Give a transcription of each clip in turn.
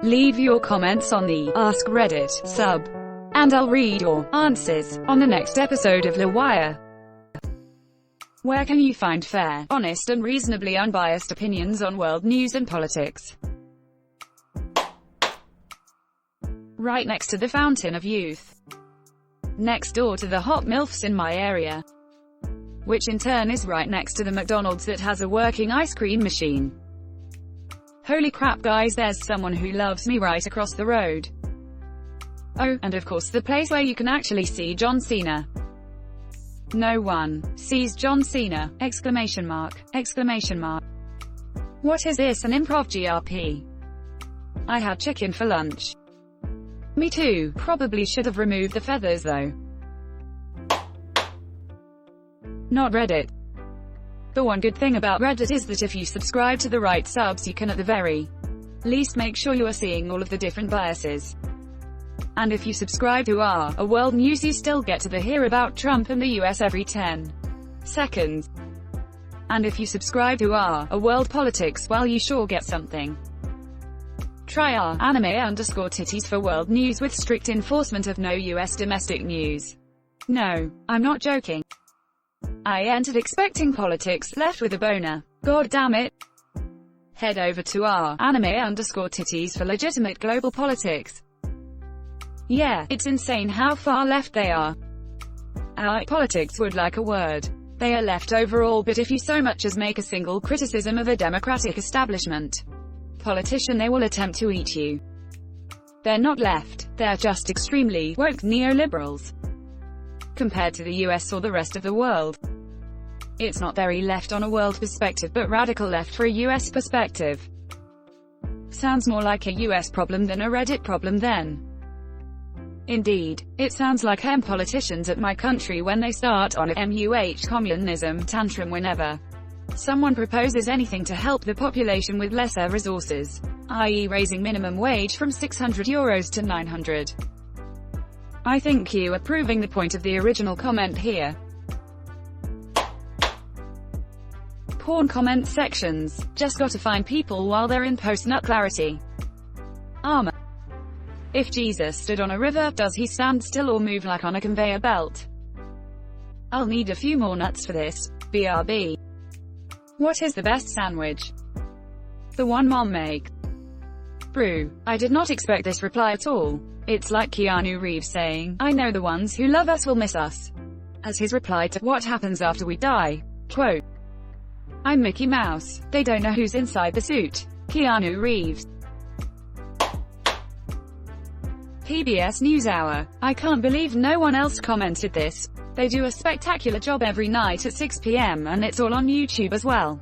Leave your comments on the Ask Reddit sub, and I'll read your answers on the next episode of LWIAR. Where can you find fair, honest and reasonably unbiased opinions on world news and politics? Right next to the Fountain of Youth. Next door to the hot MILFs in my area. Which in turn is right next to the McDonald's that has a working ice cream machine. Holy crap guys, there's someone who loves me right across the road. Oh, and of course the place where you can actually see John Cena. No one sees John Cena! Exclamation mark, exclamation mark. What is this, an improv GRP? I had chicken for lunch. Me too, probably should have removed the feathers though. Not Reddit. The one good thing about Reddit is that if you subscribe to the right subs you can at the very least make sure you are seeing all of the different biases. And if you subscribe to a world news you still get to hear about Trump and the US every 10 seconds. And if you subscribe to a world politics, well you sure get something. Try anime_titties for world news with strict enforcement of no US domestic news. No, I'm not joking. I entered expecting politics, left with a boner. God damn it. Head over to anime_titties for legitimate global politics. Yeah, it's insane how far left they are. Politics would like a word. They are left overall, but if you so much as make a single criticism of a democratic establishment politician, they will attempt to eat you. They're not left, they're just extremely woke neoliberals. Compared to the US or the rest of the world, it's not very left on a world perspective, but radical left for a US perspective. Sounds more like a US problem than a Reddit problem then. Indeed, it sounds like politicians at my country when they start on a communism tantrum whenever someone proposes anything to help the population with lesser resources, i.e. raising minimum wage from €600 to 900. I think you are proving the point of the original comment here. Porn comment sections. Just gotta find people while they're in post-nut clarity. Armor. If Jesus stood on a river, does he stand still or move like on a conveyor belt? I'll need a few more nuts for this. BRB. What is the best sandwich? The one mom makes. Brew. I did not expect this reply at all. It's like Keanu Reeves saying, I know the ones who love us will miss us, as his reply to what happens after we die. Quote, I'm Mickey Mouse. They don't know who's inside the suit. Keanu Reeves. PBS NewsHour. I can't believe no one else commented this. They do a spectacular job every night at 6 p.m. and it's all on YouTube as well.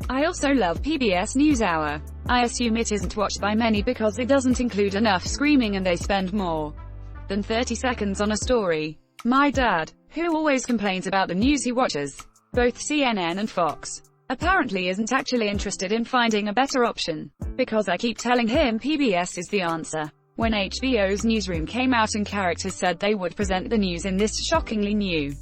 I also love PBS NewsHour. I assume it isn't watched by many because it doesn't include enough screaming and they spend more than 30 seconds on a story. My dad, who always complains about the news he watches, both CNN and Fox, apparently isn't actually interested in finding a better option, because I keep telling him PBS is the answer. When HBO's Newsroom came out and characters said they would present the news in this shockingly new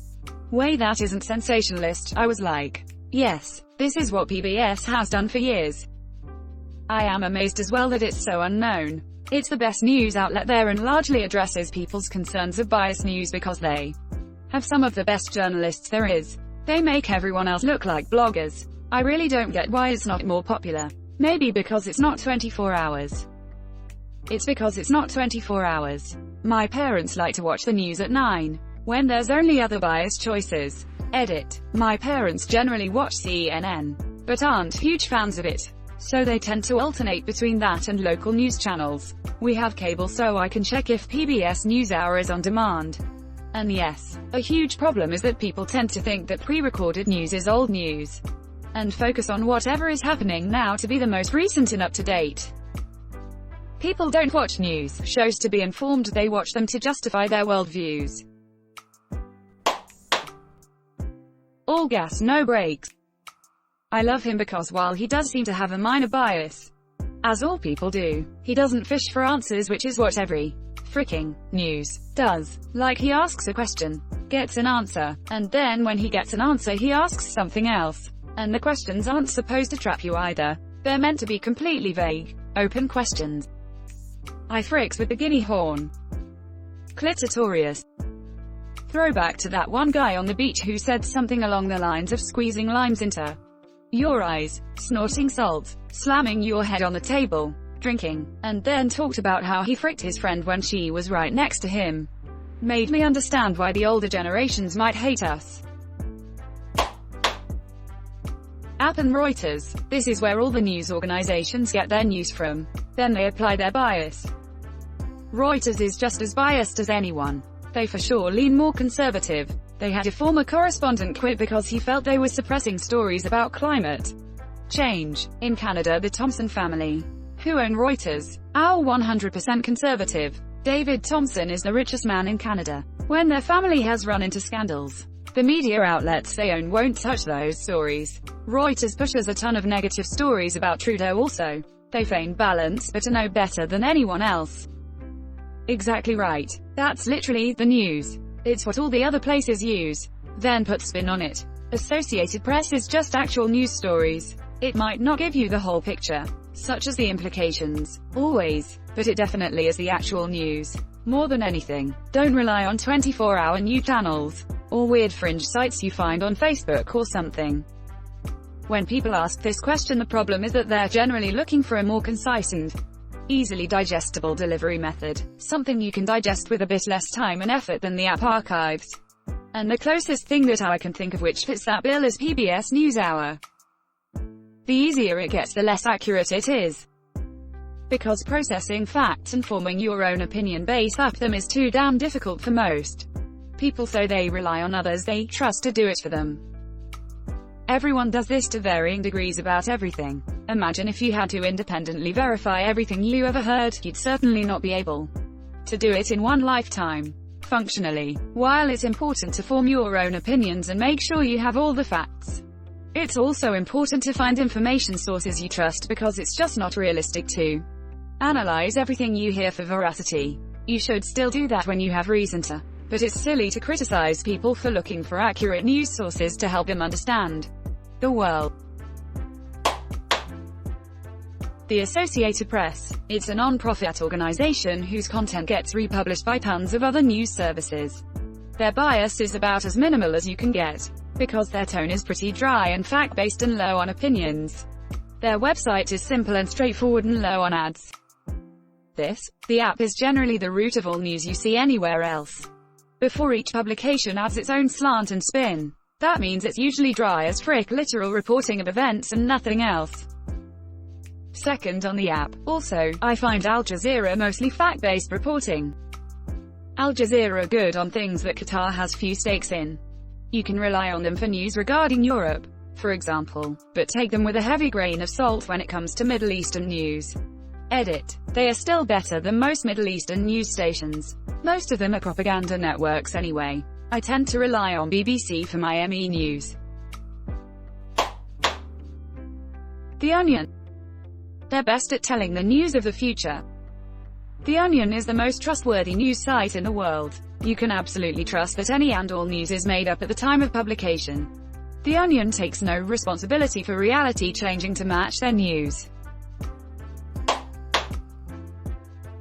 way that isn't sensationalist, I was like, yes, this is what PBS has done for years. I am amazed as well that it's so unknown. It's the best news outlet there and largely addresses people's concerns of biased news because they have some of the best journalists there is. They make everyone else look like bloggers. I really don't get why it's not more popular. Maybe because it's not 24 hours. It's because it's not 24 hours. My parents like to watch the news at 9, when there's only other biased choices. Edit. My parents generally watch CNN, but aren't huge fans of it, so they tend to alternate between that and local news channels. We have cable so I can check if PBS NewsHour is on demand. And yes, a huge problem is that people tend to think that pre-recorded news is old news, and focus on whatever is happening now to be the most recent and up-to-date. People don't watch news shows to be informed, they watch them to justify their worldviews. All gas, no brakes. I love him because while he does seem to have a minor bias, as all people do, he doesn't fish for answers, which is what every fricking news does. Like he asks a question, gets an answer, and then when he gets an answer he asks something else. And the questions aren't supposed to trap you either. They're meant to be completely vague. Open questions. I fricks with the guinea horn. Clitotorius. Throwback to that one guy on the beach who said something along the lines of squeezing limes into your eyes, snorting salt, slamming your head on the table, drinking, and then talked about how he fricked his friend when she was right next to him. Made me understand why the older generations might hate us. App and Reuters. This is where all the news organizations get their news from. Then they apply their bias. Reuters is just as biased as anyone. They for sure lean more conservative. They had a former correspondent quit because he felt they were suppressing stories about climate change. In Canada, the Thompson family, who own Reuters, are 100% conservative. David Thompson is the richest man in Canada. When their family has run into scandals, the media outlets they own won't touch those stories. Reuters pushes a ton of negative stories about Trudeau also. They feign balance, but are no better than anyone else. Exactly right. That's literally the news. It's what all the other places use, then put spin on it. Associated Press is just actual news stories. It might not give you the whole picture, such as the implications, always, but it definitely is the actual news. More than anything, don't rely on 24-hour news channels, or weird fringe sites you find on Facebook or something. When people ask this question, the problem is that they're generally looking for a more concise and easily digestible delivery method, something you can digest with a bit less time and effort than the app archives. And the closest thing that I can think of which fits that bill is PBS NewsHour. The easier it gets, the less accurate it is. Because processing facts and forming your own opinion based off them is too damn difficult for most people, so they rely on others they trust to do it for them. Everyone does this to varying degrees about everything. Imagine if you had to independently verify everything you ever heard, you'd certainly not be able to do it in one lifetime. Functionally, while it's important to form your own opinions and make sure you have all the facts, it's also important to find information sources you trust, because it's just not realistic to analyze everything you hear for veracity. You should still do that when you have reason to, but it's silly to criticize people for looking for accurate news sources to help them understand the world. The Associated Press. It's a non-profit organization whose content gets republished by tons of other news services. Their bias is about as minimal as you can get, because their tone is pretty dry and fact-based and low on opinions. Their website is simple and straightforward and low on ads. The app is generally the root of all news you see anywhere else. Before each publication adds its own slant and spin. That means it's usually dry as frick literal reporting of events and nothing else. Second on the app, also, I find Al Jazeera mostly fact-based reporting. Al Jazeera are good on things that Qatar has few stakes in. You can rely on them for news regarding Europe, for example, but take them with a heavy grain of salt when it comes to Middle Eastern news. Edit. They are still better than most Middle Eastern news stations. Most of them are propaganda networks anyway. I tend to rely on BBC for my ME news. The Onion. They're best at telling the news of the future. The Onion is the most trustworthy news site in the world. You can absolutely trust that any and all news is made up at the time of publication. The Onion takes no responsibility for reality changing to match their news.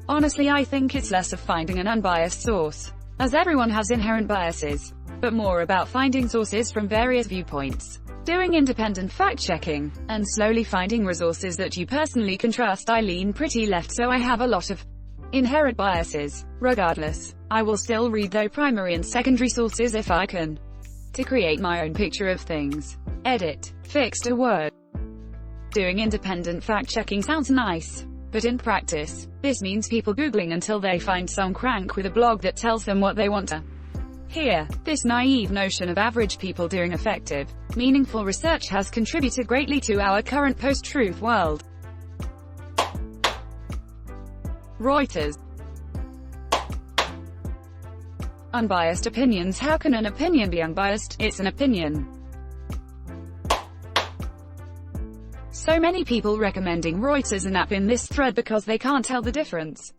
Honestly, I think it's less of finding an unbiased source, as everyone has inherent biases, but more about finding sources from various viewpoints, doing independent fact-checking, and slowly finding resources that you personally can trust. I lean pretty left, so I have a lot of inherent biases. Regardless, I will still read though primary and secondary sources if I can, to create my own picture of things. Edit. Fixed a word. Doing independent fact-checking sounds nice, but in practice, this means people Googling until they find some crank with a blog that tells them what they want to hear. This naive notion of average people doing effective, meaningful research has contributed greatly to our current post-truth world. Reuters. Unbiased opinions. How can an opinion be unbiased? It's an opinion. So many people recommending Reuters an app in this thread because they can't tell the difference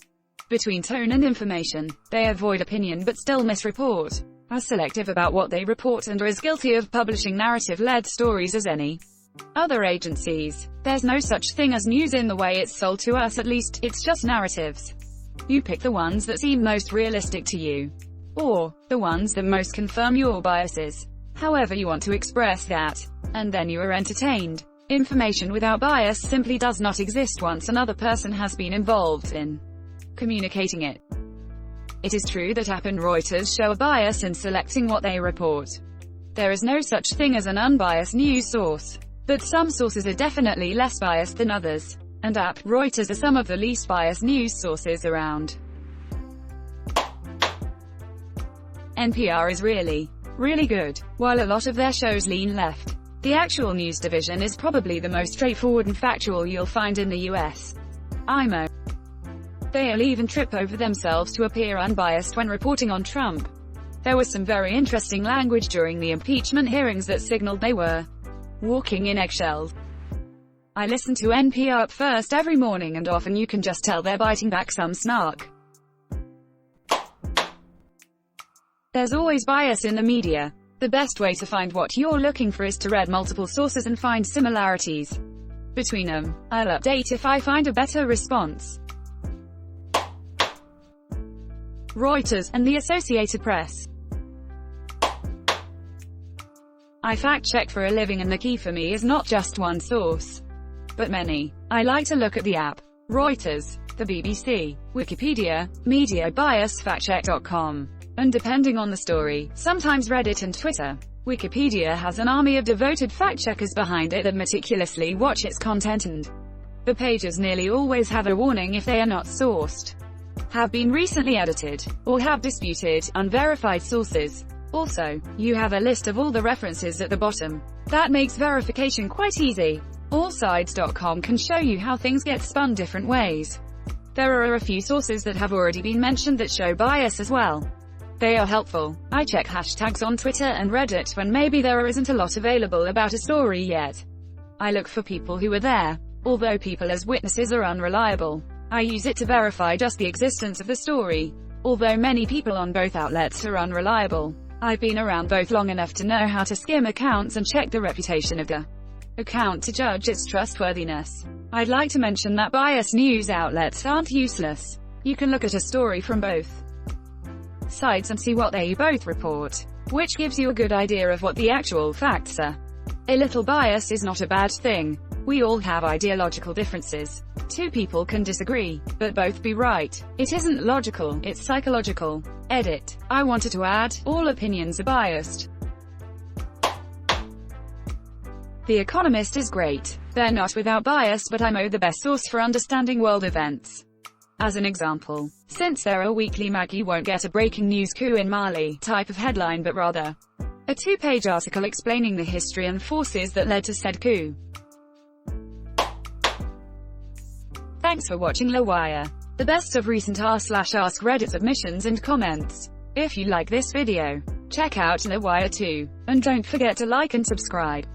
between tone and information. They avoid opinion but still misreport, are selective about what they report, and are as guilty of publishing narrative-led stories as any other agencies. There's no such thing as news in the way it's sold to us, at least, it's just narratives. You pick the ones that seem most realistic to you, or the ones that most confirm your biases. However you want to express that, and then you are entertained. Information without bias simply does not exist once another person has been involved in communicating it. It is true that AP and Reuters show a bias in selecting what they report. There is no such thing as an unbiased news source, but some sources are definitely less biased than others, and AP, Reuters are some of the least biased news sources around. NPR is really good. While a lot of their shows lean left, the actual news division is probably the most straightforward and factual you'll find in the US. IMO. They'll even trip over themselves to appear unbiased when reporting on Trump. There was some very interesting language during the impeachment hearings that signaled they were walking in eggshells. I listen to NPR up first every morning, and often you can just tell they're biting back some snark. There's always bias in the media. The best way to find what you're looking for is to read multiple sources and find similarities between them. I'll update if I find a better response. Reuters, and the Associated Press. I fact-check for a living, and the key for me is not just one source, but many. I like to look at the AP, Reuters, the BBC, Wikipedia, Media Bias, FactCheck.com, and depending on the story, sometimes Reddit and Twitter. Wikipedia has an army of devoted fact-checkers behind it that meticulously watch its content, and the pages nearly always have a warning if they are not sourced, have been recently edited, or have disputed, unverified sources. Also, you have a list of all the references at the bottom. That makes verification quite easy. Allsides.com can show you how things get spun different ways. There are a few sources that have already been mentioned that show bias as well. They are helpful. I check hashtags on Twitter and Reddit when maybe there isn't a lot available about a story yet. I look for people who were there. Although people as witnesses are unreliable, I use it to verify just the existence of the story. Although many people on both outlets are unreliable, I've been around both long enough to know how to skim accounts and check the reputation of the account to judge its trustworthiness. I'd like to mention that biased news outlets aren't useless. You can look at a story from both sides and see what they both report, which gives you a good idea of what the actual facts are. A little bias is not a bad thing. We all have ideological differences. Two people can disagree, but both be right. It isn't logical, it's psychological. Edit. I wanted to add, all opinions are biased. The Economist is great. They're not without bias, but I'm the best source for understanding world events. As an example, since they're a weekly mag, you won't get a breaking news coup in Mali type of headline, but rather a 2-page article explaining the history and forces that led to said coup. Thanks for watching LWIAR. The best of recent r/AskReddit submissions and comments. If you like this video, check out LWIAR too. And don't forget to like and subscribe.